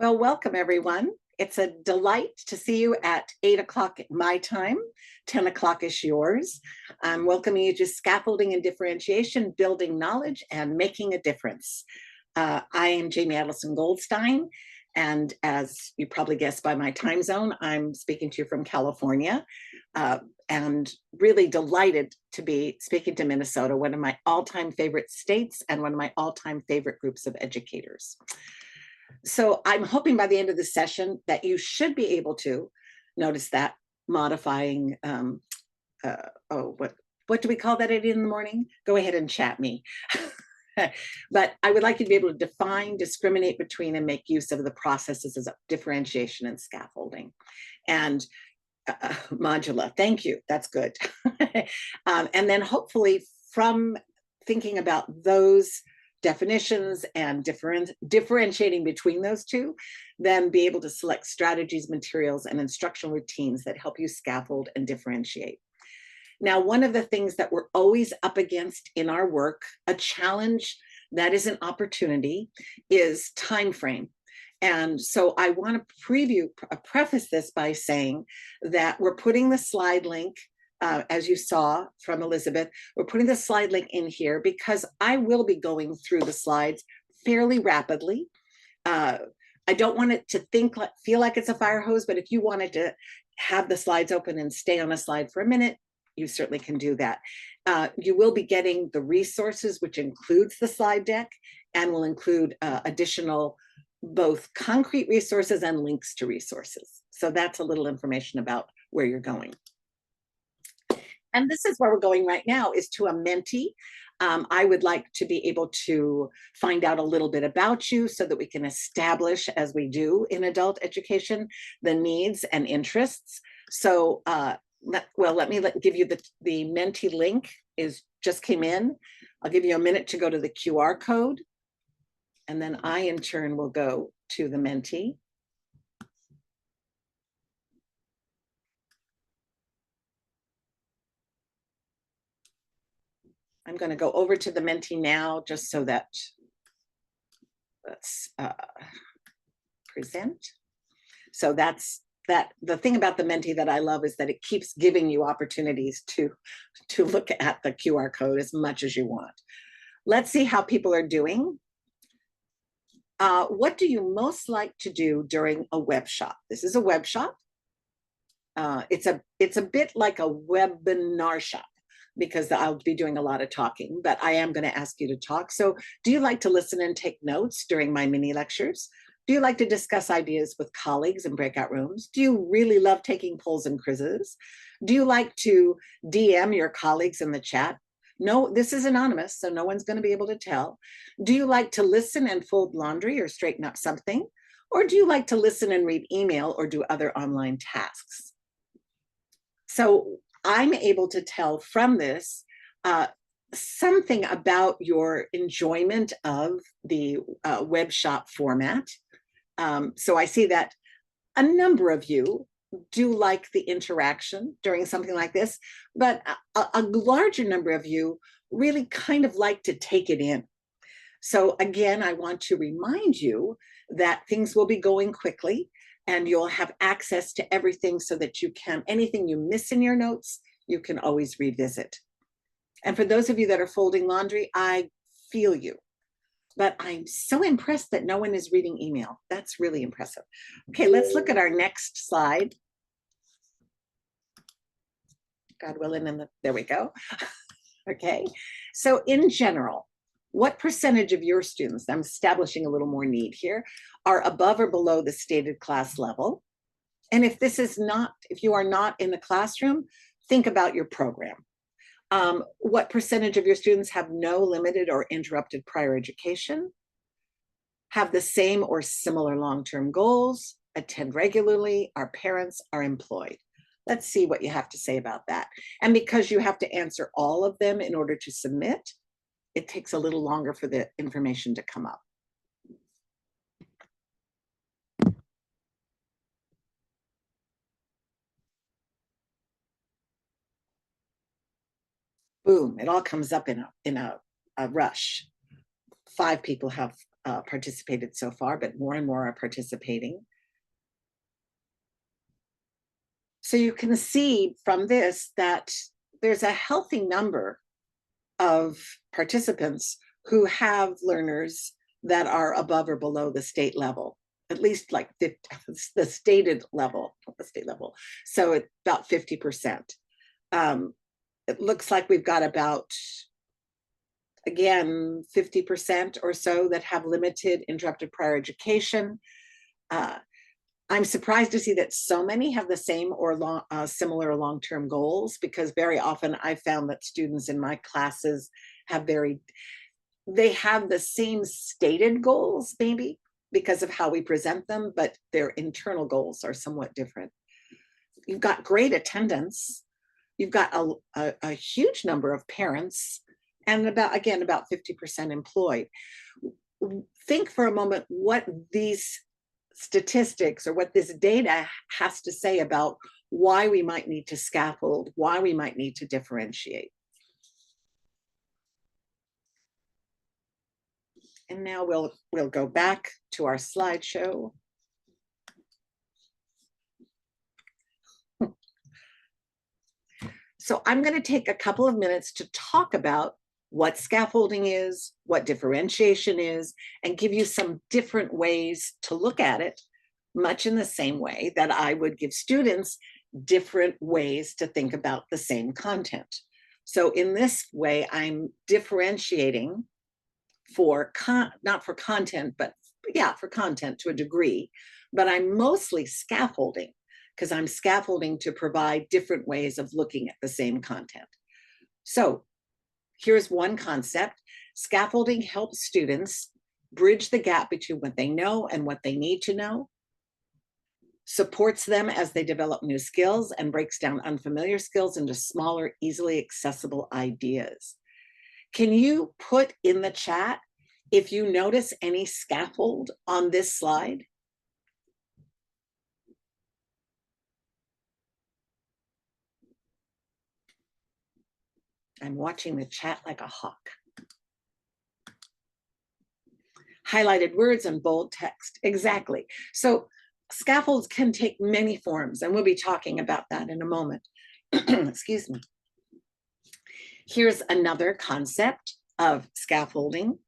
Well, welcome everyone. It's a delight to see you at 8 o'clock my time, 10 o'clock is yours. I'm welcoming you to Scaffolding and Differentiation, Building Knowledge and Making a Difference. I am Jayme Adelson-Goldstein, and as you probably guessed by my time zone, I'm speaking to you from California, and really delighted to be speaking to Minnesota, one of my all-time favorite states and one of my all-time favorite groups of educators. So I'm hoping by the end of the session that you should be able to notice that modifying, what do we call that at 8 in the morning? Go ahead and chat me. But I would like you to be able to define, discriminate between, and make use of the processes of differentiation and scaffolding. And modula, thank you, that's good. And then hopefully from thinking about those definitions and differentiating between those two, then be able to select strategies, materials, and instructional routines that help you scaffold and differentiate. Now, one of the things that we're always up against in our work, a challenge that is an opportunity, is time frame. And so I want to preface this by saying that we're putting the slide link, as you saw from Elizabeth, we're putting the slide link in here because I will be going through the slides fairly rapidly. I don't want it to feel like it's a fire hose, but if you wanted to have the slides open and stay on a slide for a minute, you certainly can do that. You will be getting the resources, which includes the slide deck, and will include additional both concrete resources and links to resources. So that's a little information about where you're going. And this is where we're going right now, is to a Menti. I would like to be able to find out a little bit about you so that we can establish, as we do in adult education, the needs and interests. So, let me give you the Menti link just came in. I'll give you a minute to go to the QR code, and then I, in turn, will go to the Menti. I'm going to go over to the Menti now, just so that let's present. So that's that. The thing about the Menti that I love is that it keeps giving you opportunities to look at the QR code as much as you want. Let's see how people are doing. What do you most like to do during a web shop? This is a web shop. It's a bit like a webinar shop, because I'll be doing a lot of talking, but I am going to ask you to talk. So do you like to listen and take notes during my mini lectures? Do you like to discuss ideas with colleagues in breakout rooms? Do you really love taking polls and quizzes? Do you like to DM your colleagues in the chat? No, this is anonymous, so no one's going to be able to tell. Do you like to listen and fold laundry or straighten up something? Or do you like to listen and read email or do other online tasks? So I'm able to tell from this something about your enjoyment of the web shop format. So I see that a number of you do like the interaction during something like this, but a larger number of you really kind of like to take it in. So again, I want to remind you that things will be going quickly, and you'll have access to everything so that you can, anything you miss in your notes, you can always revisit. And for those of you that are folding laundry, I feel you. But I'm so impressed that no one is reading email. That's really impressive. Okay, let's look at our next slide. God willing, and there we go. Okay, so in general, what percentage of your students, I'm establishing a little more need here, are above or below the stated class level? And if you are not in the classroom, think about your program. What percentage of your students have no limited or interrupted prior education, have the same or similar long-term goals, attend regularly, are parents, are employed? Let's see what you have to say about that. And because you have to answer all of them in order to submit, it takes a little longer for the information to come up. Boom, it all comes up in a rush. 5 people have participated so far, but more and more are participating. So you can see from this that there's a healthy number of participants who have learners that are above or below the state level, at least like the stated level, the state level. So it's about 50%. It looks like we've got about, again, 50% or so that have limited interrupted prior education. I'm surprised to see that so many have the same or similar long-term goals, because very often I found that students in my classes have they have the same stated goals, maybe because of how we present them, but their internal goals are somewhat different. You've got great attendance. You've got a huge number of parents, and about 50% employed. Think for a moment what these statistics or what this data has to say about why we might need to scaffold, why we might need to differentiate. And now we'll go back to our slideshow. So I'm going to take a couple of minutes to talk about what scaffolding is, what differentiation is, and give you some different ways to look at it, much in the same way that I would give students different ways to think about the same content. So in this way, I'm differentiating for not for content, but yeah, for content to a degree, but I'm mostly scaffolding, because I'm scaffolding to provide different ways of looking at the same content. So here's one concept. Scaffolding helps students bridge the gap between what they know and what they need to know, supports them as they develop new skills, and breaks down unfamiliar skills into smaller, easily accessible ideas. Can you put in the chat if you notice any scaffold on this slide? I'm watching the chat like a hawk. Highlighted words and bold text, exactly. So scaffolds can take many forms, and we'll be talking about that in a moment. Excuse me. Here's another concept of scaffolding.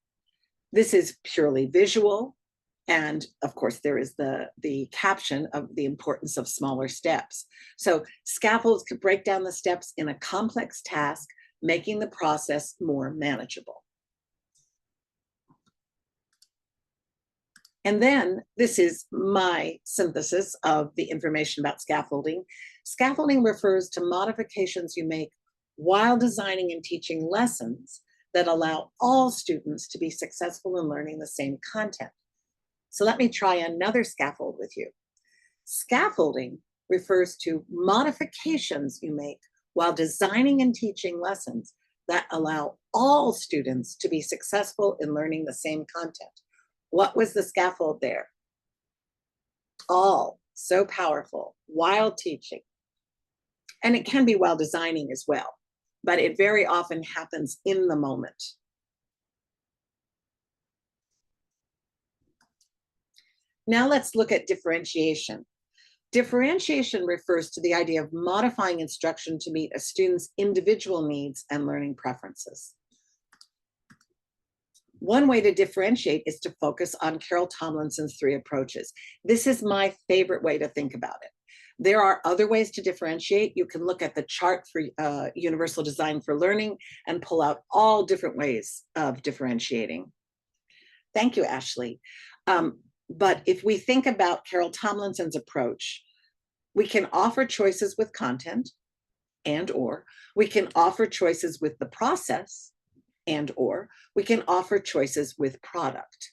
This is purely visual, and of course there is the caption of the importance of smaller steps. So scaffolds could break down the steps in a complex task, making the process more manageable. And then this is my synthesis of the information about scaffolding. Scaffolding refers to modifications you make while designing and teaching lessons that allow all students to be successful in learning the same content. So let me try another scaffold with you. Scaffolding refers to modifications you make while designing and teaching lessons that allow all students to be successful in learning the same content. What was the scaffold there? All, so powerful, while teaching. And it can be while designing as well, but it very often happens in the moment. Now let's look at differentiation. Differentiation refers to the idea of modifying instruction to meet a student's individual needs and learning preferences. One way to differentiate is to focus on Carol Tomlinson's 3 approaches. This is my favorite way to think about it. There are other ways to differentiate. You can look at the chart for Universal Design for Learning and pull out all different ways of differentiating. Thank you, Ashley. But if we think about Carol Tomlinson's approach, we can offer choices with content, and/or we can offer choices with the process, and/or we can offer choices with product.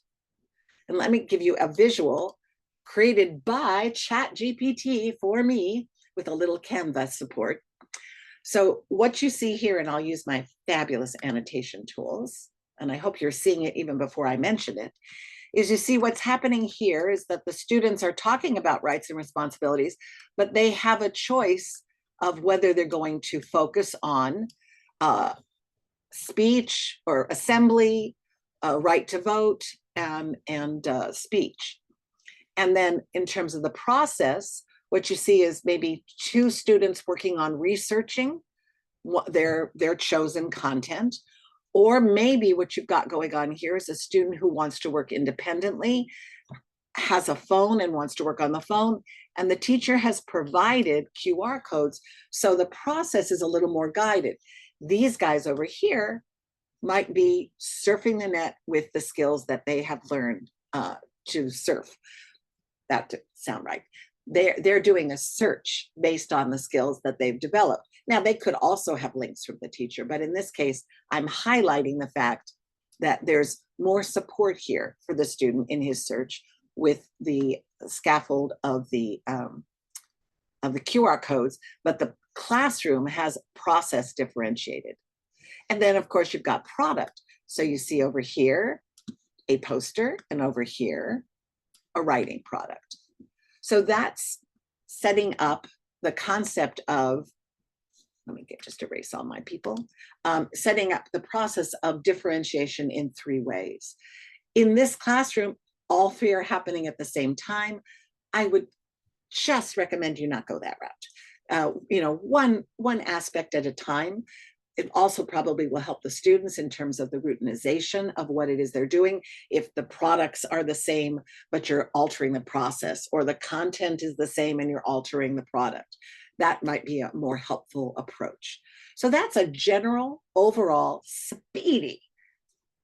And let me give you a visual created by ChatGPT for me with a little Canva support. So what you see here, and I'll use my fabulous annotation tools, and I hope you're seeing it even before I mention it, is you see what's happening here is that the students are talking about rights and responsibilities, but they have a choice of whether they're going to focus on speech or assembly right to vote, and speech. And then in terms of the process, what you see is maybe 2 students working on researching their chosen content. Or maybe what you've got going on here is a student who wants to work independently, has a phone and wants to work on the phone, and the teacher has provided QR codes. So the process is a little more guided. These guys over here might be surfing the net with the skills that they have learned to surf. That didn't sound right. They're doing a search based on the skills that they've developed. Now, they could also have links from the teacher, but in this case, I'm highlighting the fact that there's more support here for the student in his search with the scaffold of the QR codes, but the classroom has process differentiated. And then, of course, you've got product. So you see over here a poster, and over here a writing product. So that's setting up the concept of, let me just erase all my people, setting up the process of differentiation in 3 ways. In this classroom, all 3 are happening at the same time. I would just recommend you not go that route. One aspect at a time. It also probably will help the students in terms of the routinization of what it is they're doing. If the products are the same, but you're altering the process, or the content is the same and you're altering the product, that might be a more helpful approach. So that's a general, overall, speedy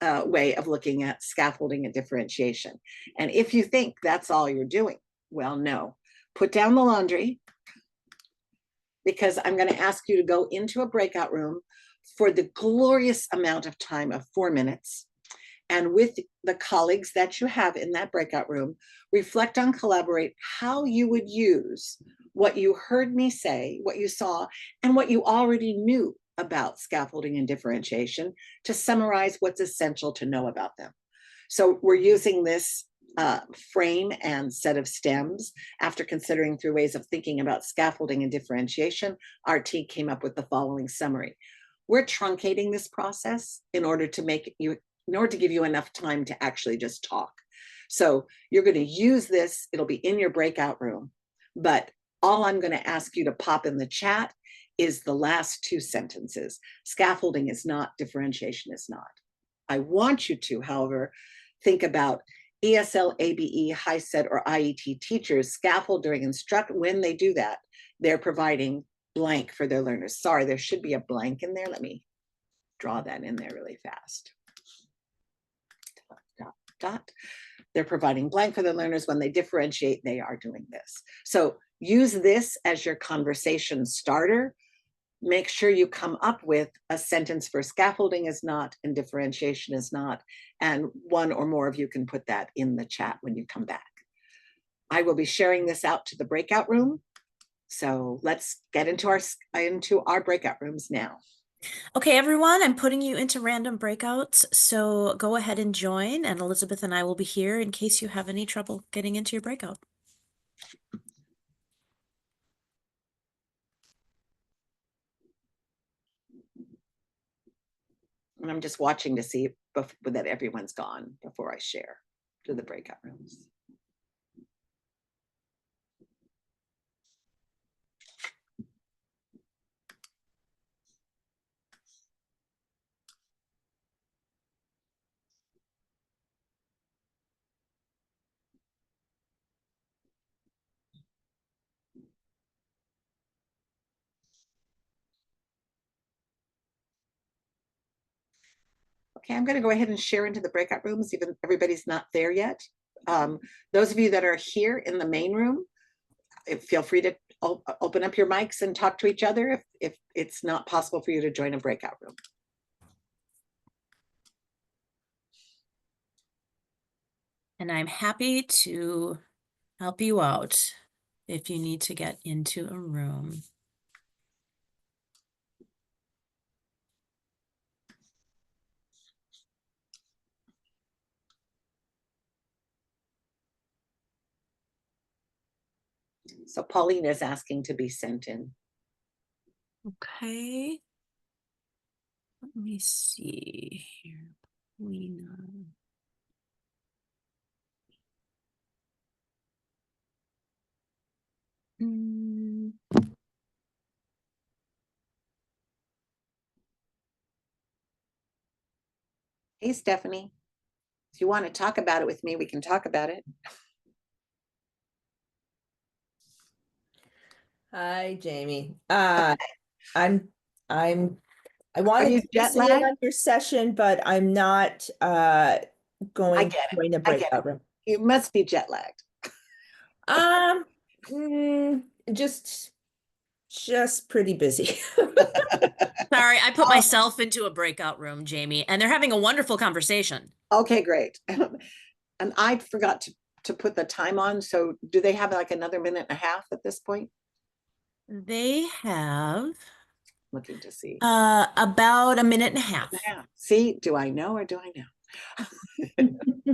way of looking at scaffolding and differentiation. And if you think that's all you're doing, well, no. Put down the laundry, because I'm going to ask you to go into a breakout room for the glorious amount of time of 4 minutes. And with the colleagues that you have in that breakout room, reflect on, collaborate how you would use what you heard me say, what you saw, and what you already knew about scaffolding and differentiation to summarize what's essential to know about them. So we're using this frame and set of stems. After considering 3 ways of thinking about scaffolding and differentiation, our team came up with the following summary. We're truncating this process in order to give you enough time to actually just talk. So you're going to use this, it'll be in your breakout room, but all I'm going to ask you to pop in the chat is the last 2 sentences. Scaffolding is not, differentiation is not. I want you to, however, think about ESL, ABE, HiSET, or IET teachers scaffold during instruct. When they do that, they're providing blank for their learners. Sorry, there should be a blank in there. Let me draw that in there really fast. Dot, dot, dot. They're providing blank for their learners. When they differentiate, they are doing this. So use this as your conversation starter. Make sure you come up with a sentence for scaffolding is not and differentiation is not, and 1 or more of you can put that in the chat when you come back. I will be sharing this out to the breakout room. So let's get into our breakout rooms now. Okay, everyone, I'm putting you into random breakouts, so go ahead and join, and Elizabeth and I will be here in case you have any trouble getting into your breakout. And I'm just watching to see that everyone's gone before I share to the breakout rooms. Okay, I'm going to go ahead and share into the breakout rooms, even everybody's not there yet. Those of you that are here in the main room, feel free to open up your mics and talk to each other if it's not possible for you to join a breakout room. And I'm happy to help you out if you need to get into a room. So Pauline is asking to be sent in. Okay. Let me see here. Weena. Hey, Stephanie, if you want to talk about it with me, we can talk about it. Hi, Jayme. Okay. I'm I Are wanted you to jet listen in lagged? on your session, but I'm not I going to get it. join a I get it. breakout room. You must be jet lagged. Um, just pretty busy. Sorry, I put Oh, myself into a breakout room, Jayme, and they're having a wonderful conversation. okay, great. And I forgot to put the time on. So do they have like another minute and a half at this point? They have Looking to see. about a minute and a half. Yeah. See, do I know or do I know?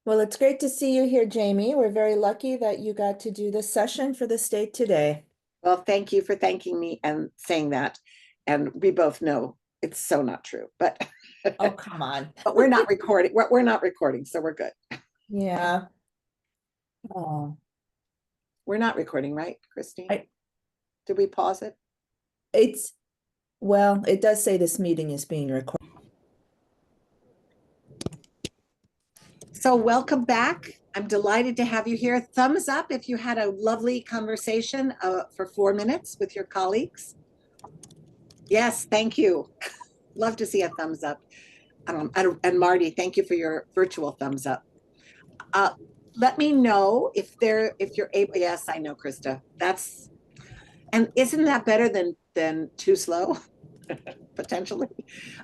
Well, it's great to see you here, Jayme. We're very lucky that you got to do this session for the state today. Well, thank you for thanking me and saying that. And we both know it's so not true, but Oh, come on. but we're not recording. We're not recording, so we're good. Yeah. Oh, We're not recording, right, Christine? Did we pause it? well, it does say this meeting is being recorded. So welcome back. I'm delighted to have you here. Thumbs up if you had a lovely conversation for 4 minutes with your colleagues. Yes, thank you. Love to see a thumbs up. And Marty, thank you for your virtual thumbs up. Let me know if you're able. Yes, I know, Krista. And isn't that better than too slow? Potentially.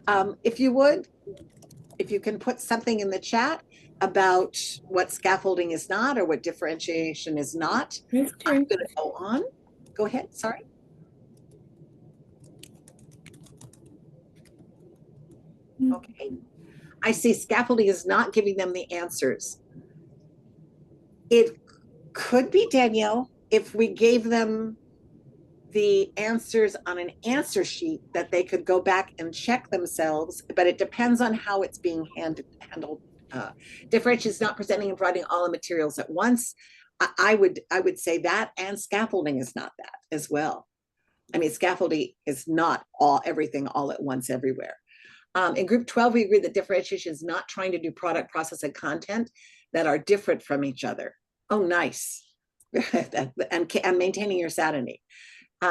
If you can put something in the chat about what scaffolding is not or what differentiation is not, I'm going to go on. Go ahead. Sorry. Okay. I see scaffolding is not giving them the answers. It could be, Danielle, if we gave them the answers on an answer sheet that they could go back and check themselves, but it depends on how it's being handled. Differentiation is not presenting and providing all the materials at once. I would say that, and scaffolding is not that as well. I mean, scaffolding is not everything all at once everywhere. In group 12, we agree that differentiation is not trying to do product, process, and content that are different from each other. Oh, nice. and maintaining your sanity.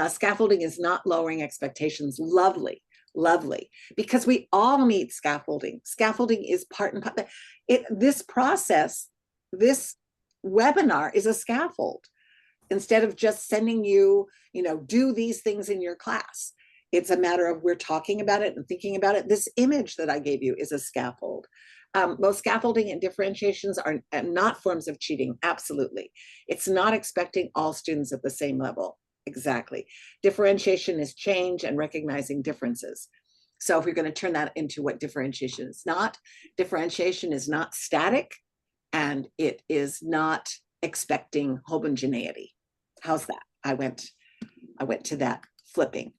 Scaffolding is not lowering expectations. Lovely, lovely. Because we all need scaffolding. Scaffolding is part and part. This process, this webinar is a scaffold. Instead of just sending you, do these things in your class. It's a matter of we're talking about it and thinking about it. This image that I gave you is a scaffold. Both scaffolding and differentiations are not forms of cheating. Absolutely. It's not expecting all students at the same level. Exactly. Differentiation is change and recognizing differences. So if we're going to turn that into what differentiation is not static, and it is not expecting homogeneity. How's that? I went to that flipping.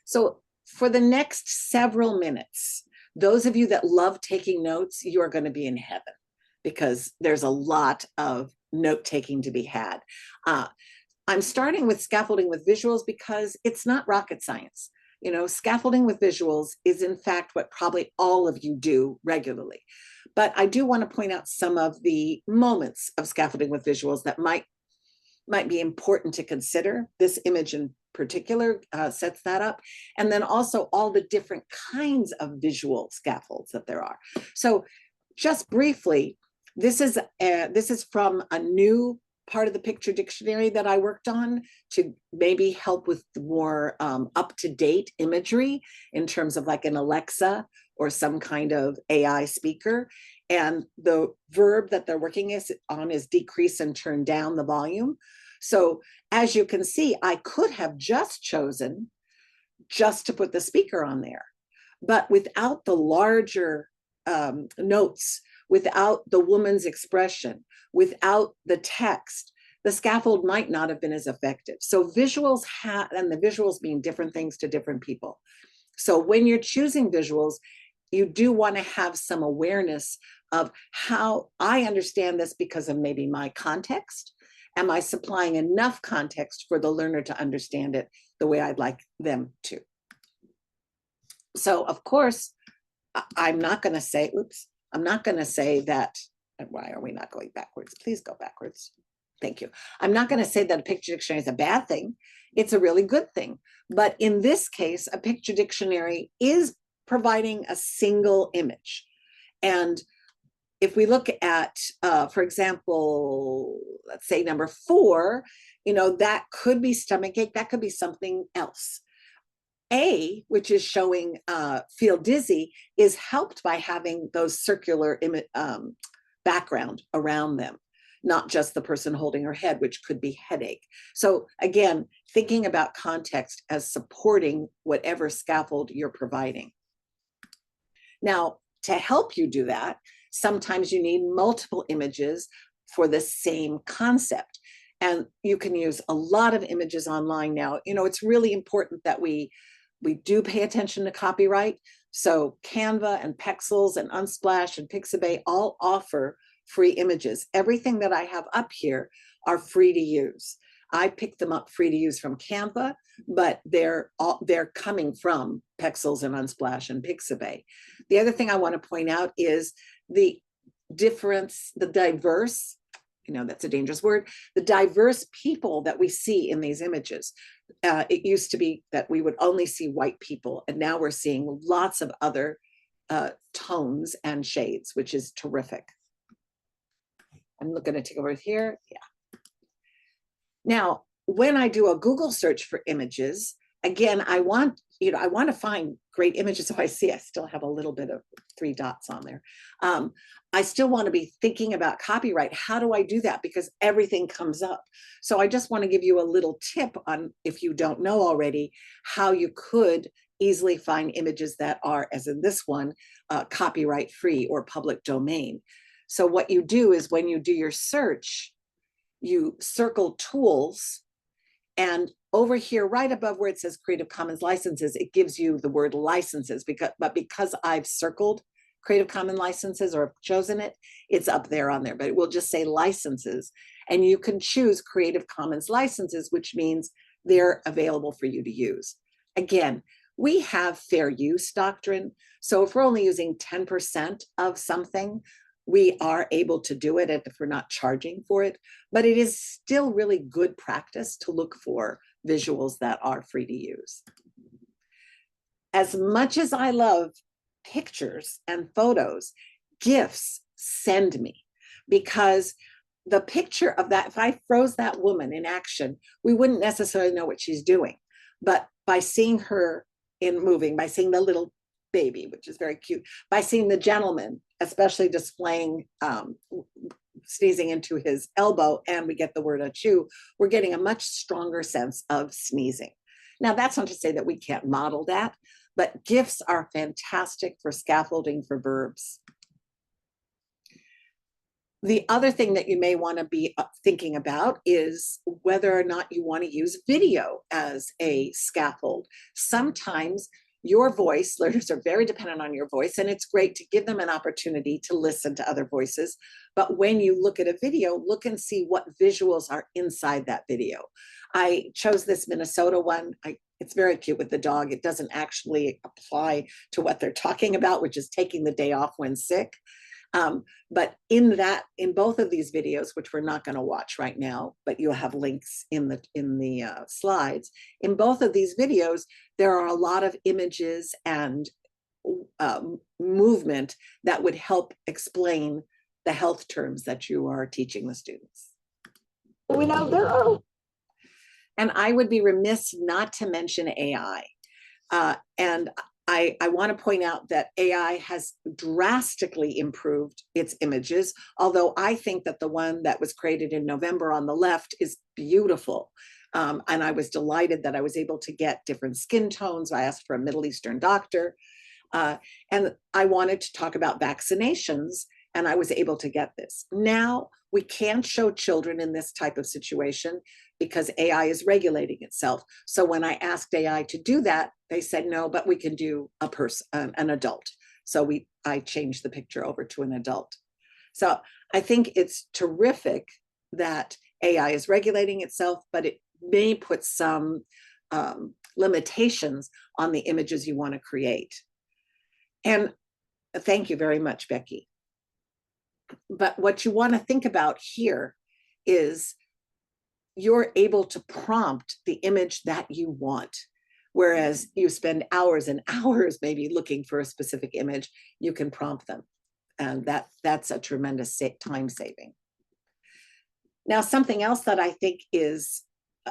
So for the next several minutes, those of you that love taking notes, you are going to be in heaven because there's a lot of note taking to be had. I'm starting with scaffolding with visuals because it's not rocket science. Scaffolding with visuals is in fact what probably all of you do regularly. But I do want to point out some of the moments of scaffolding with visuals that might be important to consider. This image in particular sets that up. And then also all the different kinds of visual scaffolds that there are. So just briefly, this is from a new part of the picture dictionary that I worked on to maybe help with the more up-to-date imagery in terms of like an Alexa or some kind of AI speaker. And the verb that they're working on is decrease and turn down the volume. So as you can see, I could have just chosen just to put the speaker on there, but without the larger notes, without the woman's expression, without the text, the scaffold might not have been as effective. So visuals and the visuals mean different things to different people. So when you're choosing visuals, you do want to have some awareness of how I understand this because of maybe my context. Am I supplying enough context for the learner to understand it the way I'd like them to? So of course, I'm not going to say, oops, I'm not going to say that, why are we not going backwards? Please go backwards. Thank you. I'm not going to say that a picture dictionary is a bad thing. It's a really good thing. But in this case, a picture dictionary is providing a single image. And if we look at, for example, let's say number 4, that could be stomachache, that could be something else. A, which is showing feel dizzy, is helped by having those circular background around them, not just the person holding her head, which could be headache. So again, thinking about context as supporting whatever scaffold you're providing. Now, to help you do that, sometimes you need multiple images for the same concept. And you can use a lot of images online now. It's really important that we do pay attention to copyright. So Canva and Pexels and Unsplash and Pixabay all offer free images. Everything that I have up here are free to use. I picked them up free to use from Canva, but they're coming from Pexels and Unsplash and Pixabay. The other thing I want to point out is the difference, the diverse, that's a dangerous word, the diverse people that we see in these images. It used to be that we would only see white people, and now we're seeing lots of other tones and shades, which is terrific. I'm looking to take over here. Yeah. Now, when I do a Google search for images, again, I want to find great images. So I still have a little bit of 3 dots on there. I still want to be thinking about copyright. How do I do that? Because everything comes up. So I just want to give you a little tip on, if you don't know already, how you could easily find images that are, as in this one, copyright free or public domain. So what you do is when you do your search, you circle tools, and over here, right above where it says Creative Commons licenses, it gives you the word licenses, because I've circled Creative Commons licenses or chosen it, it's up there on there, but it will just say licenses. And you can choose Creative Commons licenses, which means they're available for you to use. Again, we have fair use doctrine. So if we're only using 10% of something, we are able to do it if we're not charging for it, but it is still really good practice to look for visuals that are free to use. As much as I love pictures and photos, GIFs send me, because the picture of that, if I froze that woman in action, we wouldn't necessarily know what she's doing. But by seeing her in moving, by seeing the little baby, which is very cute, by seeing the gentleman, especially displaying sneezing into his elbow, and we get the word achoo, we're getting a much stronger sense of sneezing. Now, that's not to say that we can't model that, but GIFs are fantastic for scaffolding for verbs. The other thing that you may want to be thinking about is whether or not you want to use video as a scaffold. Sometimes your voice, learners are very dependent on your voice, and it's great to give them an opportunity to listen to other voices. But when you look at a video, look and see what visuals are inside that video. I chose this Minnesota one. It's very cute with the dog. It doesn't actually apply to what they're talking about, which is taking the day off when sick. But in both of these videos, which we're not going to watch right now, but you'll have links in the slides. In both of these videos, there are a lot of images and movement that would help explain the health terms that you are teaching the students. We know there are. And I would be remiss not to mention AI. And I want to point out that AI has drastically improved its images, although I think that the one that was created in November on the left is beautiful. And I was delighted that I was able to get different skin tones. I asked for a Middle Eastern doctor. And I wanted to talk about vaccinations and I was able to get this. Now we can't show children in this type of situation because AI is regulating itself. So when I asked AI to do that, they said, no, but we can do a person, an adult. So I changed the picture over to an adult. So I think it's terrific that AI is regulating itself, but it may put some limitations on the images you want to create. And thank you very much, Becky. But what you want to think about here is you're able to prompt the image that you want. Whereas you spend hours and hours maybe looking for a specific image, you can prompt them. And that's a tremendous time saving. Now, something else that I think is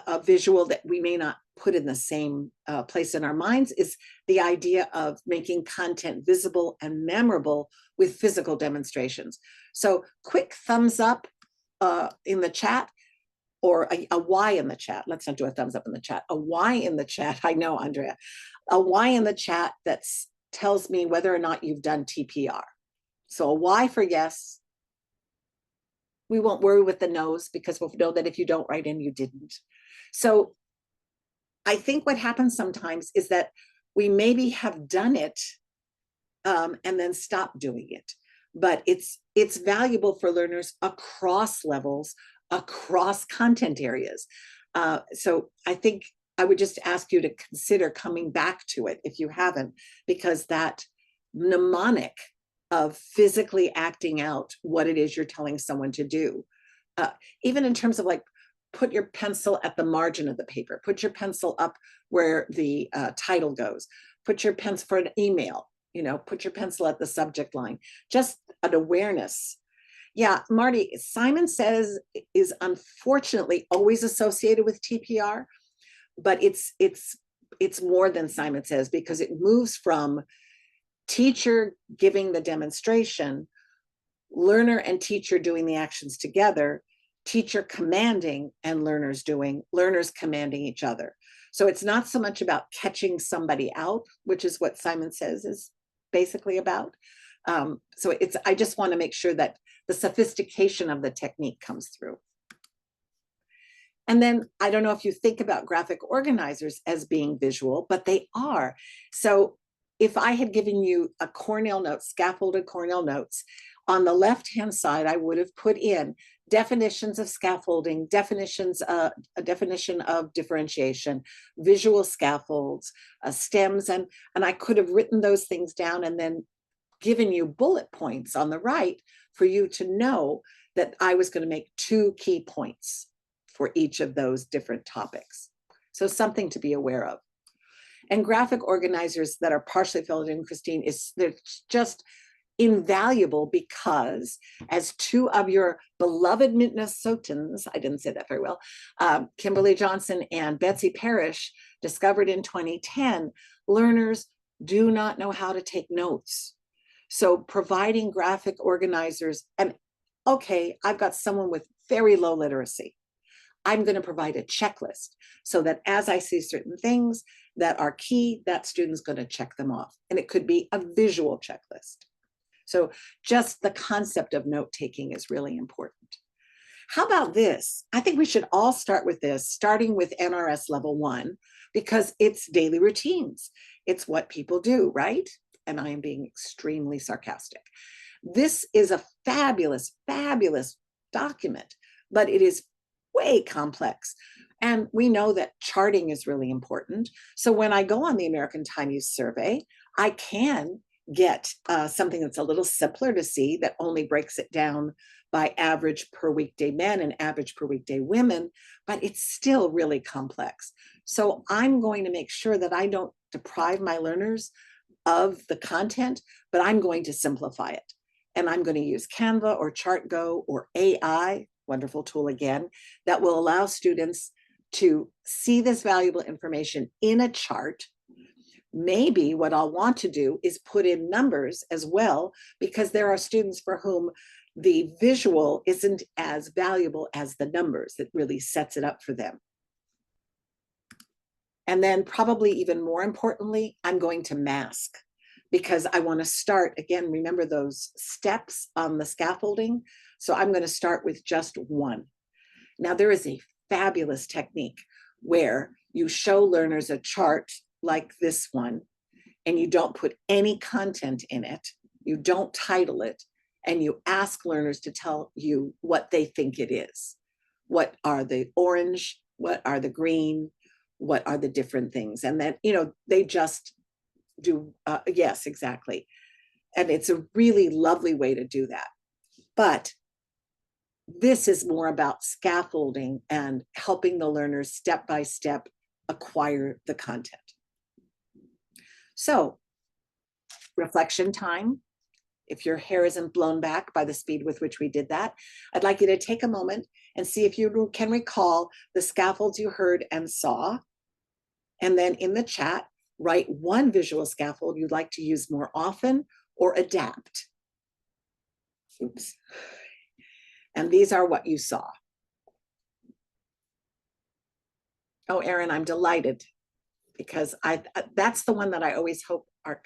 a visual that we may not put in the same place in our minds is the idea of making content visible and memorable with physical demonstrations. So quick thumbs up in the chat, or a Y in the chat. Let's not do a thumbs up in the chat. A Y in the chat. I know, Andrea. A Y in the chat that tells me whether or not you've done TPR. So a Y for yes. We won't worry with the no's because we'll know that if you don't write in, you didn't. So I think what happens sometimes is that we maybe have done it and then stop doing it. But it's valuable for learners across levels, across content areas. So I think I would just ask you to consider coming back to it if you haven't, because that mnemonic of physically acting out what it is you're telling someone to do, even in terms of like, put your pencil at the margin of the paper, put your pencil up where the title goes, put your pencil for an email, put your pencil at the subject line, just an awareness. Yeah, Marty, Simon Says is unfortunately always associated with TPR, but it's more than Simon Says, because it moves from teacher giving the demonstration, learner and teacher doing the actions together, teacher commanding and learners commanding each other. So it's not so much about catching somebody out, which is what Simon Says is basically about. So I just want to make sure that the sophistication of the technique comes through. And then I don't know if you think about graphic organizers as being visual, but they are. So if I had given you a Cornell notes, scaffolded Cornell notes, on the left-hand side, I would have put in definitions of scaffolding, a definition of differentiation, visual scaffolds, stems, and I could have written those things down and then given you bullet points on the right for you to know that I was going to make 2 key points for each of those different topics. So something to be aware of. And graphic organizers that are partially filled in, Christine, they're just invaluable because, as 2 of your beloved Minnesotans, I didn't say that very well, Kimberly Johnson and Betsy Parrish discovered in 2010, learners do not know how to take notes. So providing graphic organizers, and okay, I've got someone with very low literacy. I'm going to provide a checklist so that as I see certain things that are key, that student's going to check them off. And it could be a visual checklist. So just the concept of note-taking is really important. How about this? I think we should all start with this, starting with NRS level 1, because it's daily routines. It's what people do, right? And I am being extremely sarcastic. This is a fabulous, fabulous document, but it is way complex. And we know that charting is really important. So when I go on the American Time Use Survey, I can get something that's a little simpler to see, that only breaks it down by average per weekday men and average per weekday women, but it's still really complex. So I'm going to make sure that I don't deprive my learners of the content, but I'm going to simplify it. And I'm going to use Canva or ChartGo or AI, wonderful tool again, that will allow students to see this valuable information in a chart. Maybe what I'll want to do is put in numbers as well, because there are students for whom the visual isn't as valuable as the numbers. That really sets it up for them. And then probably even more importantly, I'm going to mask, because I want to start, again, remember those steps on the scaffolding. So I'm going to start with just one. Now, there is a fabulous technique where you show learners a chart like this one, and you don't put any content in it, you don't title it, and you ask learners to tell you what they think it is. What are the orange? What are the green? What are the different things? And then, they just do, yes, exactly. And it's a really lovely way to do that. But this is more about scaffolding and helping the learners step by step acquire the content. So, reflection time. If your hair isn't blown back by the speed with which we did that, I'd like you to take a moment and see if you can recall the scaffolds you heard and saw. And then in the chat, write one visual scaffold you'd like to use more often or adapt. Oops. And these are what you saw. Oh, Erin, I'm delighted because that's the one that I always hope are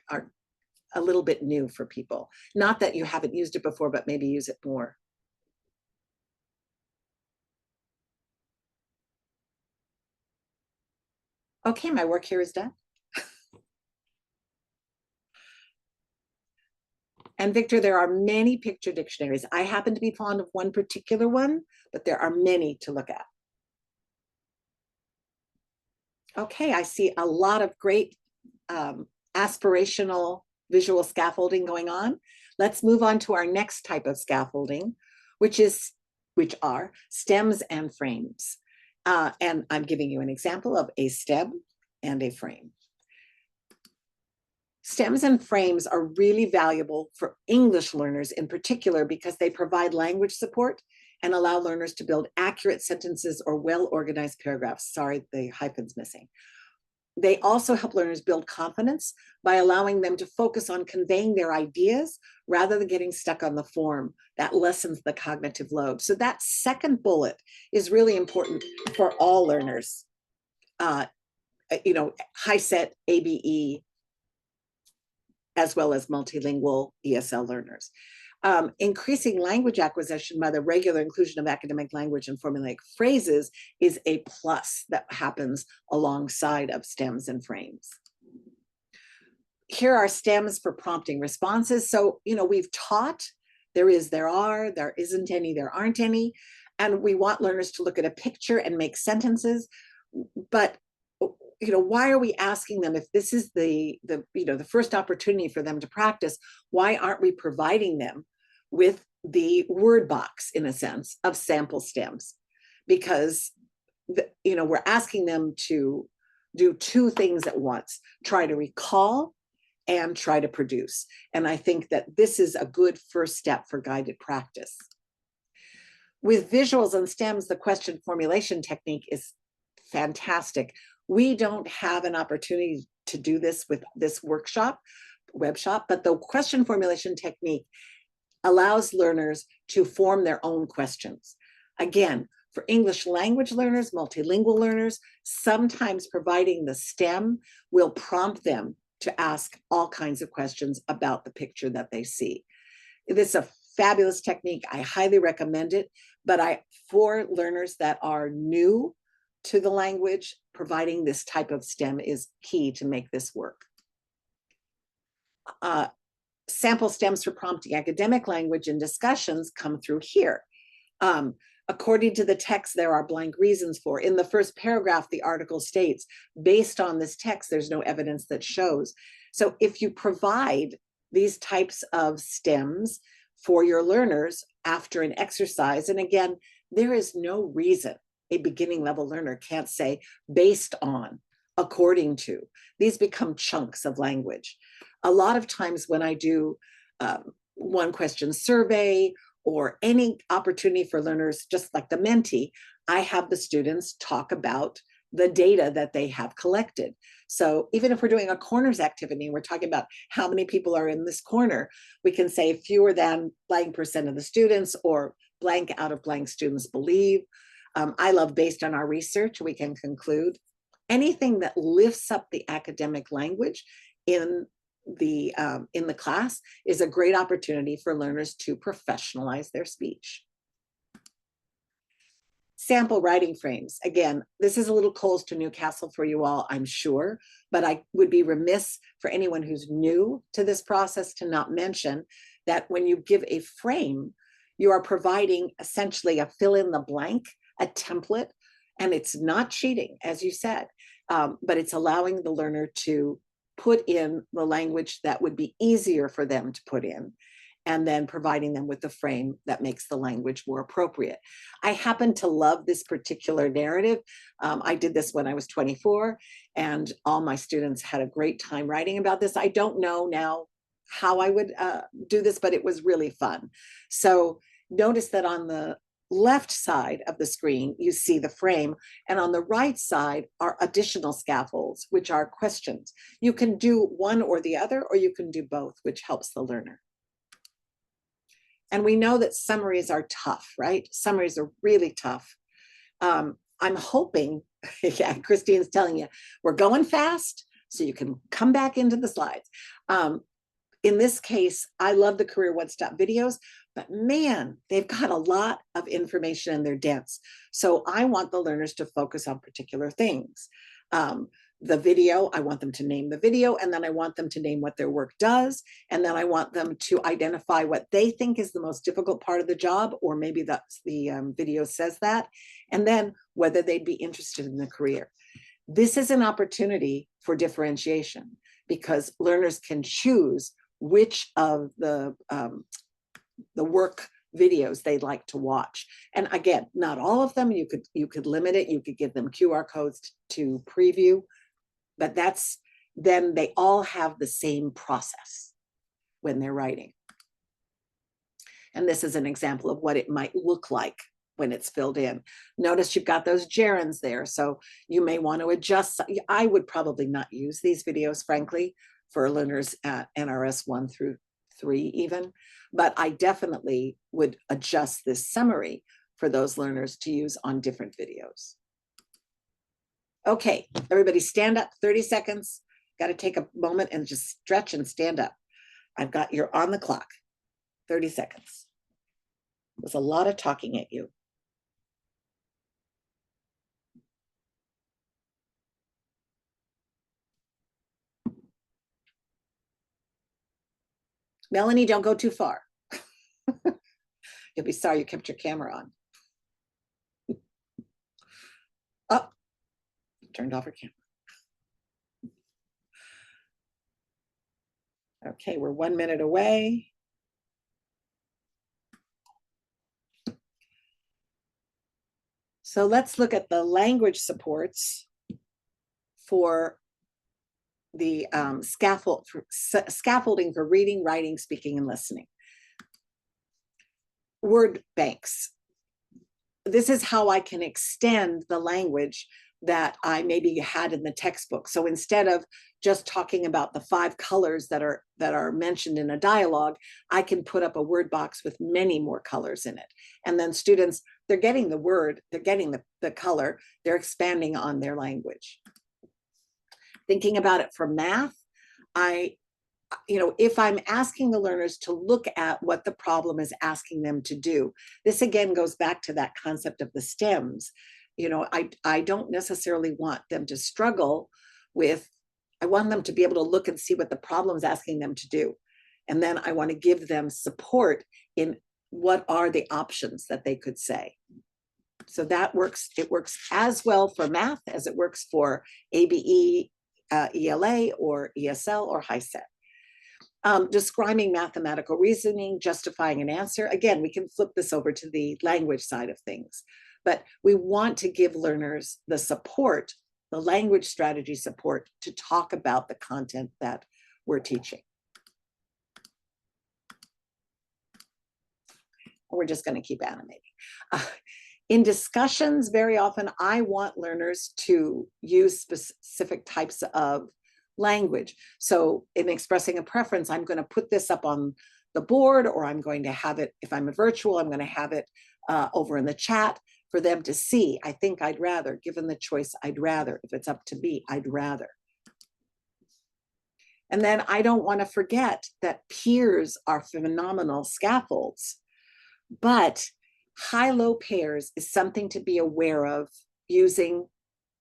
a little bit new for people. Not that you haven't used it before, but maybe use it more. Okay, my work here is done. And Victor, there are many picture dictionaries. I happen to be fond of one particular one, but there are many to look at. Okay, I see a lot of great aspirational visual scaffolding going on. Let's move on to our next type of scaffolding, which are stems and frames. And I'm giving you an example of a stem and a frame. Stems and frames are really valuable for English learners in particular because they provide language support and allow learners to build accurate sentences or well-organized paragraphs. Sorry, the hyphen's missing. They also help learners build confidence by allowing them to focus on conveying their ideas rather than getting stuck on the form. That lessens the cognitive load. So that second bullet is really important for all learners. HiSET, ABE, as well as multilingual ESL learners. Increasing language acquisition by the regular inclusion of academic language and formulaic phrases is a plus that happens alongside of stems and frames. Here are stems for prompting responses. So, we've taught there is, there are, there isn't any, there aren't any, and we want learners to look at a picture and make sentences, but why are we asking them if this is the first opportunity for them to practice? Why aren't we providing them with the word box, in a sense, of sample stems? Because we're asking them to do two things at once: try to recall and try to produce. And I think that this is a good first step for guided practice. With visuals and stems, the question formulation technique is fantastic. We don't have an opportunity to do this with this web shop, but the question formulation technique allows learners to form their own questions. Again, for English language learners, multilingual learners, sometimes providing the stem will prompt them to ask all kinds of questions about the picture that they see. This is a fabulous technique. I highly recommend it, but for learners that are new to the language, providing this type of stem is key to make this work. Sample stems for prompting academic language in discussions come through here. According to the text, there are blank reasons for. In the first paragraph, the article states, based on this text, there's no evidence that shows. So if you provide these types of stems for your learners after an exercise, and again, there is no reason a beginning level learner can't say based on, according to. These become chunks of language. A lot of times when I do one question survey or any opportunity for learners, just like the Menti, I have the students talk about the data that they have collected. So even if we're doing a corners activity and we're talking about how many people are in this corner, we can say fewer than blank % of the students, or blank out of blank students believe. I love based on our research, we can conclude. Anything that lifts up the academic language in in the class is a great opportunity for learners to professionalize their speech. Sample writing frames. Again, this is a little close to Newcastle for you all, I'm sure, but I would be remiss for anyone who's new to this process to not mention that when you give a frame, you are providing essentially a fill in the blank, a template, and it's not cheating, as you said, but it's allowing the learner to put in the language that would be easier for them to put in, and then providing them with the frame that makes the language more appropriate. I happen to love this particular narrative. I did this when I was 24, and all my students had a great time writing about this. I don't know now how I would do this, but it was really fun. So notice that on the left side of the screen, you see the frame, and on the right side are additional scaffolds, which are questions. You can do one or the other, or you can do both, which helps the learner. And we know that summaries are tough, right? Summaries are really tough. I'm hoping, yeah, Christine's telling you, we're going fast, so you can come back into the slides. In this case, I love the Career One-Stop videos, but man, they've got a lot of information and they're dense. So I want the learners to focus on particular things. The video, I want them to name the video, and then I want them to name what their work does, and then I want them to identify what they think is the most difficult part of the job, or maybe the video says that, and then whether they'd be interested in the career. This is an opportunity for differentiation because learners can choose which of the work videos they'd like to watch. And again, not all of them. You could limit it. You could give them QR codes to preview, but then they all have the same process when they're writing. And this is an example of what it might look like when it's filled in. Notice you've got those gerunds there, so you may want to adjust. I would probably not use these videos, frankly, for learners at NRS 1 through 3 even, but I definitely would adjust this summary for those learners to use on different videos. Okay, everybody stand up, 30 seconds. Got to take a moment and just stretch and stand up. You're on the clock, 30 seconds. There's a lot of talking at you. Melanie, don't go too far. You'll be sorry you kept your camera on. Oh, turned off her camera. Okay, we're 1 minute away. So let's look at the language supports for the scaffolding for reading, writing, speaking, and listening. Word banks. This is how I can extend the language that I maybe had in the textbook. So instead of just talking about the 5 colors that are mentioned in a dialogue, I can put up a word box with many more colors in it. And then students, they're getting the word, they're getting the color, they're expanding on their language. Thinking about it for math, if I'm asking the learners to look at what the problem is asking them to do, this again goes back to that concept of the stems. I don't necessarily want them to struggle with, I want them to be able to look and see what the problem is asking them to do. And then I want to give them support in what are the options that they could say. So that works. It works as well for math as it works for ABE, ELA, or ESL, or HiSET. Describing mathematical reasoning, justifying an answer. Again, we can flip this over to the language side of things, but we want to give learners the support, the language strategy support, to talk about the content that we're teaching. We're just going to keep animating. In discussions, very often I want learners to use specific types of language. So in expressing a preference, I'm going to put this up on the board, or I'm going to have it, if I'm a virtual, I'm going to have it over in the chat for them to see. I think I'd rather, given the choice, I'd rather. If it's up to me, I'd rather. And then I don't want to forget that peers are phenomenal scaffolds, but high-low pairs is something to be aware of using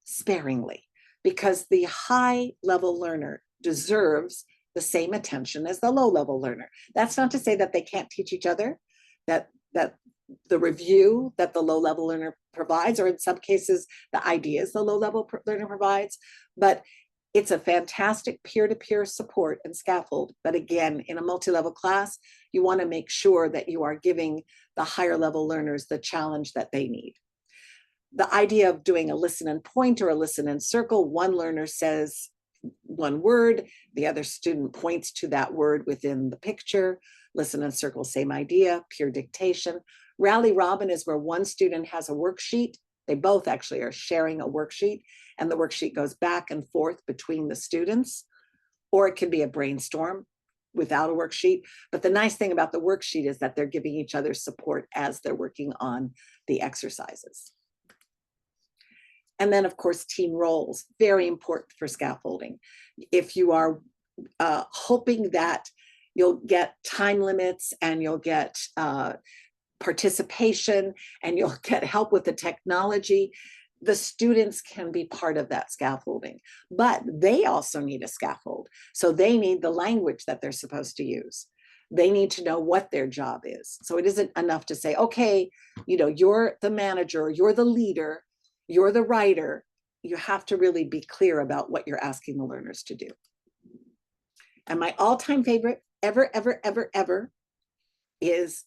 sparingly, because the high-level learner deserves the same attention as the low-level learner. That's not to say that they can't teach each other, that the review that the low-level learner provides, or in some cases, the ideas the low-level learner provides, but it's a fantastic peer-to-peer support and scaffold. But again, in a multi-level class, you want to make sure that you are giving the higher level learners the challenge that they need. The idea of doing a listen and point or a listen and circle, one learner says one word, the other student points to that word within the picture. Listen and circle, same idea, peer dictation. Rally Robin is where one student has a worksheet. They both actually are sharing a worksheet, and the worksheet goes back and forth between the students, or it can be a brainstorm without a worksheet. But the nice thing about the worksheet is that they're giving each other support as they're working on the exercises. And then, of course, team roles, very important for scaffolding. If you are hoping that you'll get time limits and you'll get participation and you'll get help with the technology, the students can be part of that scaffolding, but they also need a scaffold. So they need the language that they're supposed to use. They need to know what their job is. So it isn't enough to say, okay, you're the manager, you're the leader, you're the writer. You have to really be clear about what you're asking the learners to do. And my all-time favorite ever is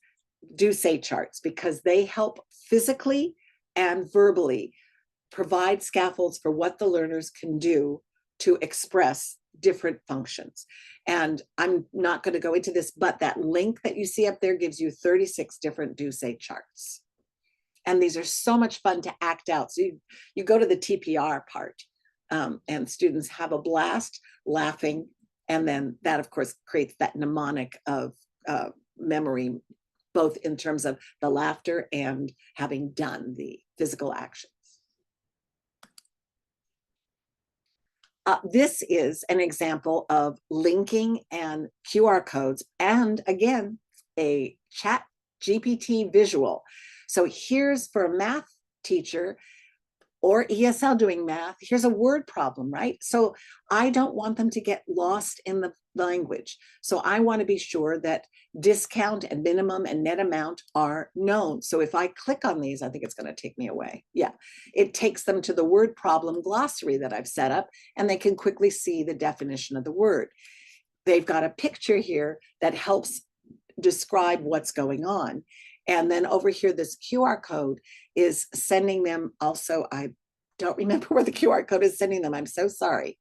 do-say charts, because they help physically and verbally provide scaffolds for what the learners can do to express different functions. And I'm not going to go into this, but that link that you see up there gives you 36 different do-say charts. And these are so much fun to act out. So you go to the TPR part, and students have a blast laughing. And then that, of course, creates that mnemonic of memory, both in terms of the laughter and having done the physical actions. This is an example of linking and QR codes, and again, a chat GPT visual. So here's for a math teacher or ESL doing math, here's a word problem, right? So I don't want them to get lost in the language. So I want to be sure that discount and minimum and net amount are known. So if I click on these, I think it's going to take me away. Yeah, it takes them to the word problem glossary that I've set up, and they can quickly see the definition of the word. They've got a picture here that helps describe what's going on. And then over here, this QR code is sending them also, I don't remember where the QR code is sending them. I'm so sorry.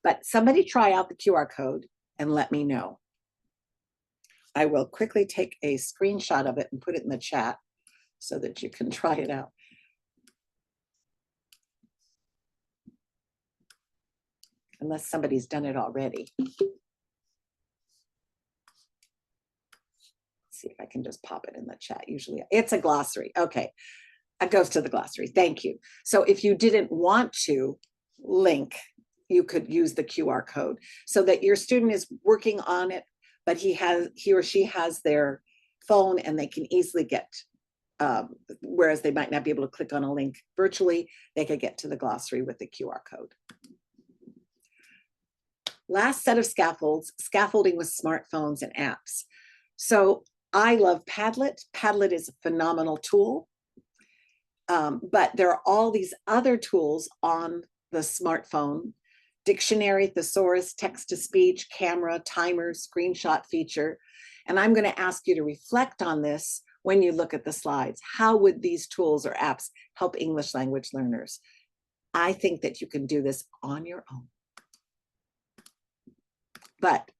But somebody try out the QR code and let me know. I will quickly take a screenshot of it and put it in the chat so that you can try it out. Unless somebody's done it already. See if I can just pop it in the chat. Usually it's a glossary. Okay, it goes to the glossary. Thank you. So if you didn't want to link, you could use the QR code so that your student is working on it, but he or she has their phone and they can easily get, whereas they might not be able to click on a link virtually, they could get to the glossary with the QR code. Last set of scaffolds, scaffolding with smartphones and apps. So I love Padlet. Padlet is a phenomenal tool, but there are all these other tools on the smartphone: dictionary, thesaurus, text-to-speech, camera, timer, screenshot feature. And I'm going to ask you to reflect on this when you look at the slides. How would these tools or apps help English language learners? I think that you can do this on your own. But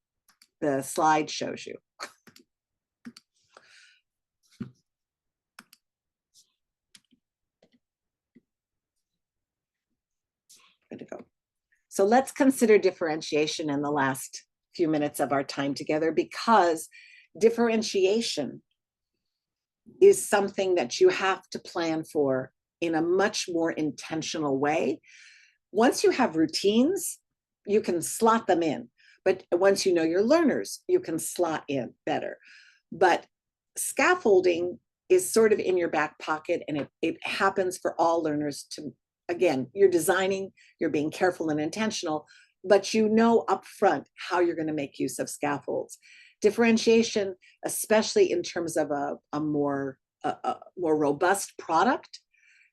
the slide shows you. Good to go. So let's consider differentiation in the last few minutes of our time together, because differentiation is something that you have to plan for in a much more intentional way. Once you have routines, you can slot them in. But once you know your learners, you can slot in better. But scaffolding is sort of in your back pocket, and it happens for all learners to, again, you're designing, you're being careful and intentional, but you know upfront how you're going to make use of scaffolds. Differentiation, especially in terms of a more robust product,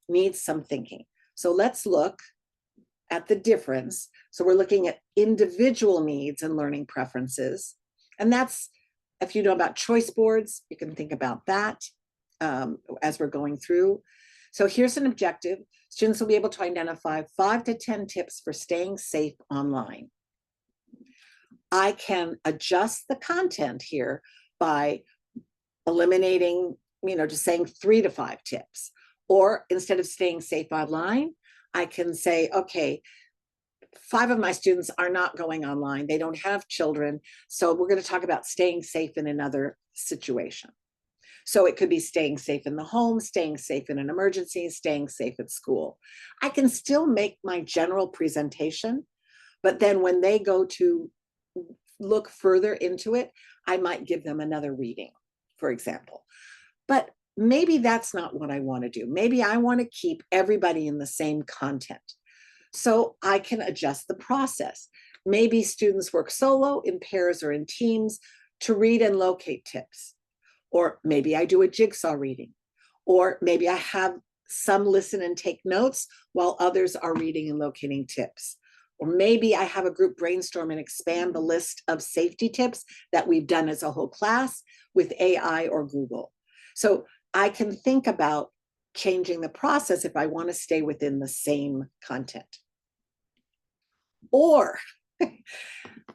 needs some thinking. So let's look at the difference. So we're looking at individual needs and learning preferences. And that's, if you know about choice boards, you can think about that as we're going through. So here's an objective. Students will be able to identify 5 to 10 tips for staying safe online. I can adjust the content here by eliminating, just saying 3 to 5 tips. Or instead of staying safe online, I can say, okay, 5 of my students are not going online. They don't have children. So we're going to talk about staying safe in another situation. So it could be staying safe in the home, staying safe in an emergency, staying safe at school. I can still make my general presentation, but then when they go to look further into it, I might give them another reading, for example. But maybe that's not what I want to do. Maybe I want to keep everybody in the same content. So I can adjust the process. Maybe students work solo, in pairs, or in teams to read and locate tips. Or maybe I do a jigsaw reading. Or maybe I have some listen and take notes while others are reading and locating tips. Or maybe I have a group brainstorm and expand the list of safety tips that we've done as a whole class with AI or Google. So I can think about changing the process if I want to stay within the same content. Or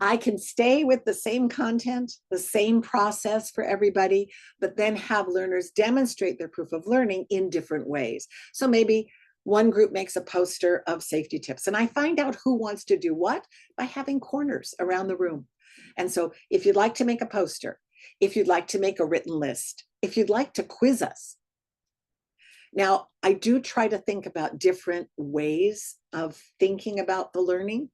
I can stay with the same content, the same process for everybody, but then have learners demonstrate their proof of learning in different ways. So maybe one group makes a poster of safety tips, and I find out who wants to do what by having corners around the room. And so if you'd like to make a poster, if you'd like to make a written list, if you'd like to quiz us. Now, I do try to think about different ways of thinking about the learning.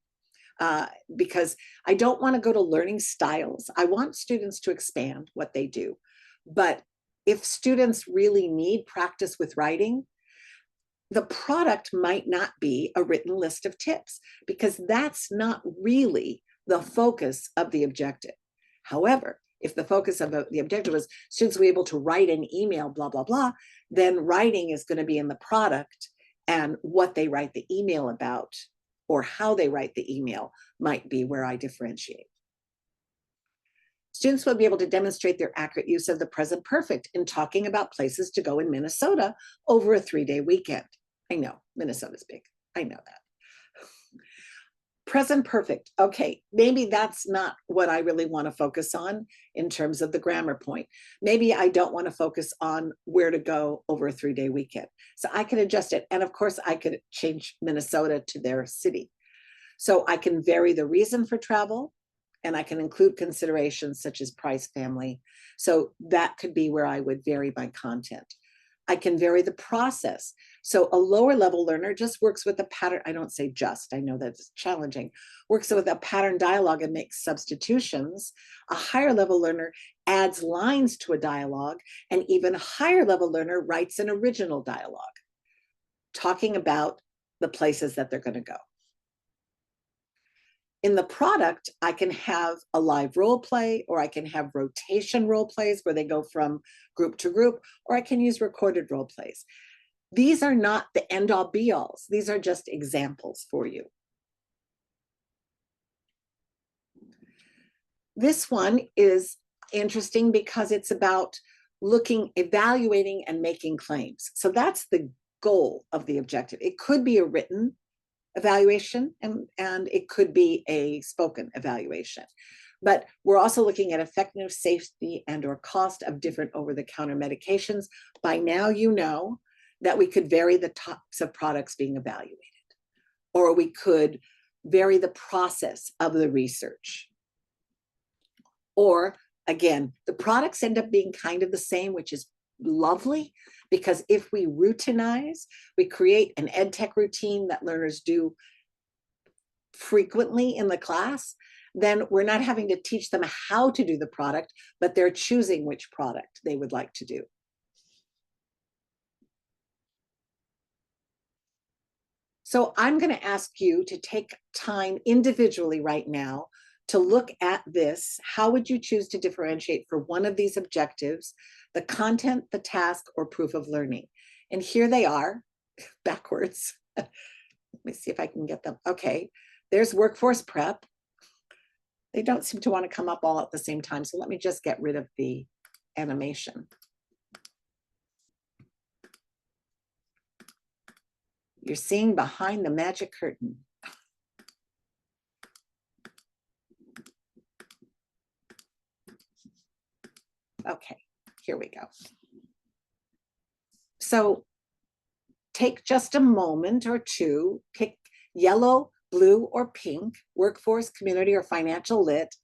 Because I don't want to go to learning styles. I want students to expand what they do. But if students really need practice with writing, the product might not be a written list of tips, because that's not really the focus of the objective. However, if the focus of the objective was students will be able to write an email, blah, blah, blah, then writing is going to be in the product, and what they write the email about or how they write the email might be where I differentiate. Students will be able to demonstrate their accurate use of the present perfect in talking about places to go in Minnesota over a 3-day weekend. I know, Minnesota's big. I know that. Present perfect. Okay, maybe that's not what I really want to focus on in terms of the grammar point. Maybe I don't want to focus on where to go over a 3-day weekend. So I can adjust it. And of course, I could change Minnesota to their city. So I can vary the reason for travel, and I can include considerations such as price, family. So that could be where I would vary my content. I can vary the process. So a lower level learner just works with a pattern. I don't say just, I know that's challenging, works with a pattern dialogue and makes substitutions. A higher level learner adds lines to a dialogue, and even a higher level learner writes an original dialogue, talking about the places that they're going to go. In the product, I can have a live role play, or I can have rotation role plays where they go from group to group, or I can use recorded role plays. These are not the end all be alls. These are just examples for you. This one is interesting because it's about looking, evaluating, and making claims. So that's the goal of the objective. It could be a written evaluation, and it could be a spoken evaluation. But we're also looking at effectiveness, safety, and or cost of different over-the-counter medications. By now, you know that we could vary the types of products being evaluated, or we could vary the process of the research. Or again, the products end up being kind of the same, which is lovely, because if we routinize, we create an ed tech routine that learners do frequently in the class, then we're not having to teach them how to do the product, but they're choosing which product they would like to do. So I'm going to ask you to take time individually right now to look at this. How would you choose to differentiate for one of these objectives, the content, the task, or proof of learning? And here they are, backwards. Let me see if I can get them. Okay, there's workforce prep. They don't seem to want to come up all at the same time, so let me just get rid of the animation. You're seeing behind the magic curtain. Okay, here we go. So take just a moment or two, pick yellow, blue, or pink, workforce, community, or financial lit,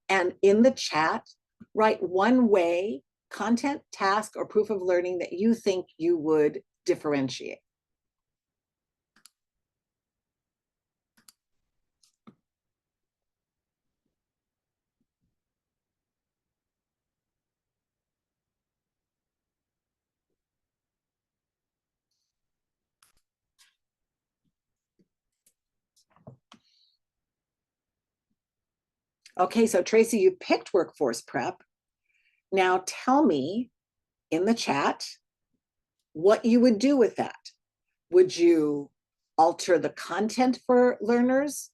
and in the chat, write one way, content, task, or proof of learning that you think you would differentiate. Okay, so Tracy, you picked workforce prep. Now tell me in the chat what you would do with that. Would you alter the content for learners?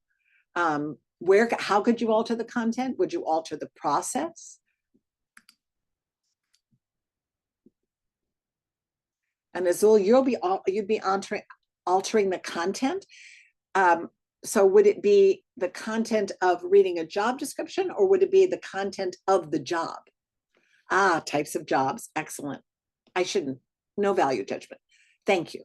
How could you alter the content? Would you alter the process? And Azul, you'd be altering the content. So would it be the content of reading a job description, or would it be the content of the job? Ah, types of jobs. Excellent. I shouldn't. No value judgment. Thank you.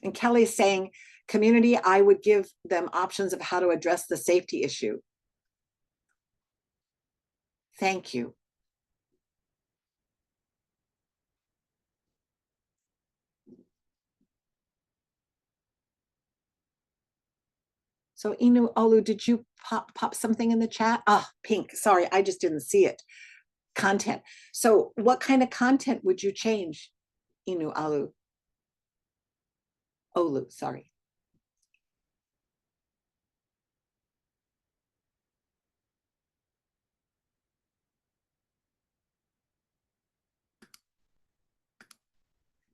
And Kelly's saying, community, I would give them options of how to address the safety issue. Thank you. So Inu Olu, did you pop something in the chat? Ah, pink, sorry, I just didn't see it. Content. So what kind of content would you change, Inu Olu, sorry.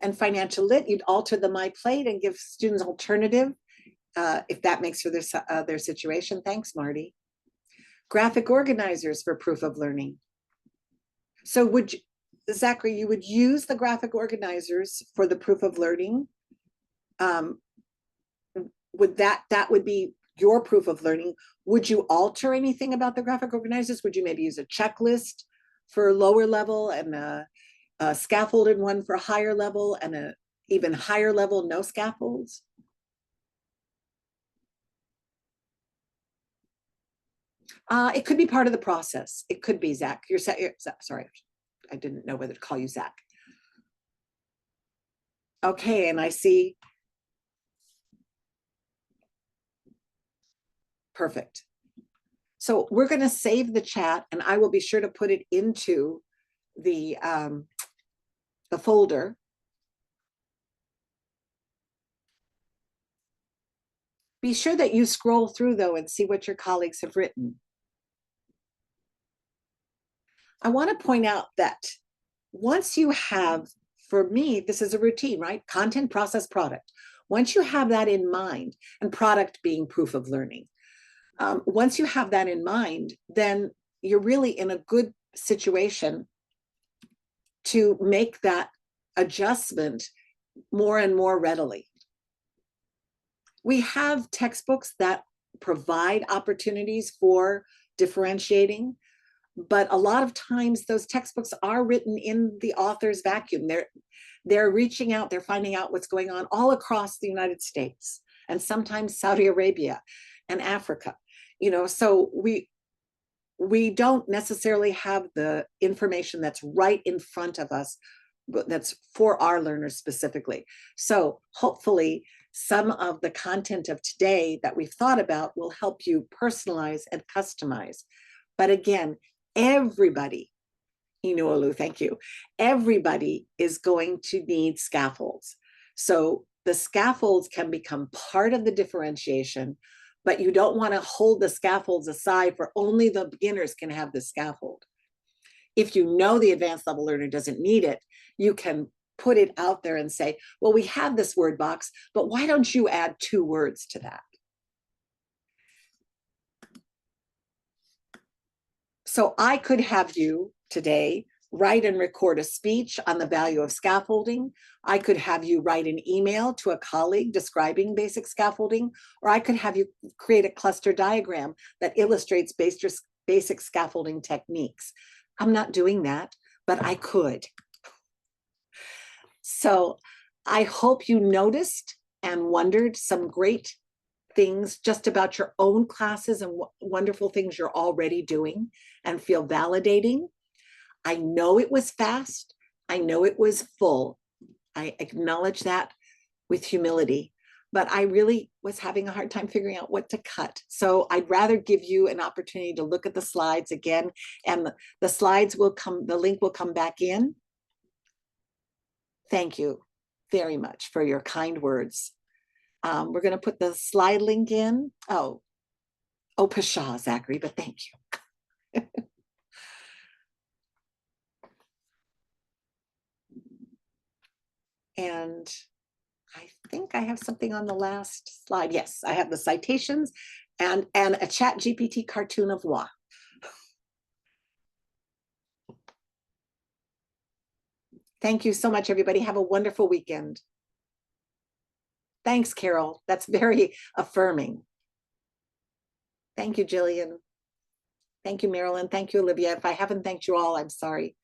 And financial lit, you'd alter the My Plate and give students alternative if that makes for their situation. Thanks, Marty. Graphic organizers for proof of learning. So would you, Zachary, you would use the graphic organizers for the proof of learning? Would that would be your proof of learning? Would you alter anything about the graphic organizers? Would you maybe use a checklist for lower level and a scaffolded one for higher level and a even higher level no scaffolds? It could be part of the process. It could be Zach. You're sorry, I didn't know whether to call you Zach. Okay, and I see. Perfect. So we're going to save the chat, and I will be sure to put it into the folder. Be sure that you scroll through though and see what your colleagues have written. I want to point out that once you have, for me, this is a routine, right? Content, process, product. Once you have that in mind, and product being proof of learning, once you have that in mind, then you're really in a good situation to make that adjustment more and more readily. We have textbooks that provide opportunities for differentiating, but a lot of times those textbooks are written in the author's vacuum. They're reaching out, they're finding out what's going on all across the United States and sometimes Saudi Arabia and Africa. You know, so we we don't necessarily have the information that's right in front of us, but that's for our learners specifically. So hopefully some of the content of today that we've thought about will help you personalize and customize. But again, everybody, Inuolu, thank you. Everybody is going to need scaffolds. So the scaffolds can become part of the differentiation, but you don't want to hold the scaffolds aside for only the beginners can have the scaffold. If you know the advanced level learner doesn't need it, you can put it out there and say, well, we have this word box, but why don't you add 2 words to that? So I could have you today write and record a speech on the value of scaffolding. I could have you write an email to a colleague describing basic scaffolding, or I could have you create a cluster diagram that illustrates basic scaffolding techniques. I'm not doing that, but I could. So I hope you noticed and wondered some great things just about your own classes and wonderful things you're already doing and feel validating. I know it was fast. I know it was full. I acknowledge that with humility, but I really was having a hard time figuring out what to cut. So I'd rather give you an opportunity to look at the slides again, and the slides will come, the link will come back in. Thank you very much for your kind words. We're going to put the slide link in. Oh, pshaw, Zachary, but thank you. And I think I have something on the last slide. Yes, I have the citations and a chat GPT cartoon of moi. Thank you so much, everybody. Have a wonderful weekend. Thanks, Carol. That's very affirming. Thank you, Jillian. Thank you, Marilyn. Thank you, Olivia. If I haven't thanked you all, I'm sorry.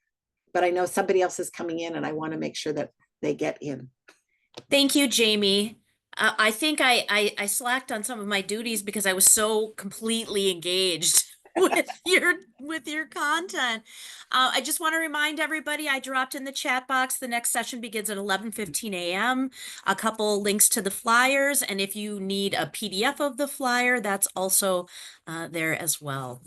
But I know somebody else is coming in and I want to make sure that they get in. Thank you, Jayme. I think I slacked on some of my duties because I was so completely engaged with your content. I just want to remind everybody, I dropped in the chat box, the next session begins at 11:15 a.m. A couple links to the flyers, and if you need a PDF of the flyer, that's also there as well.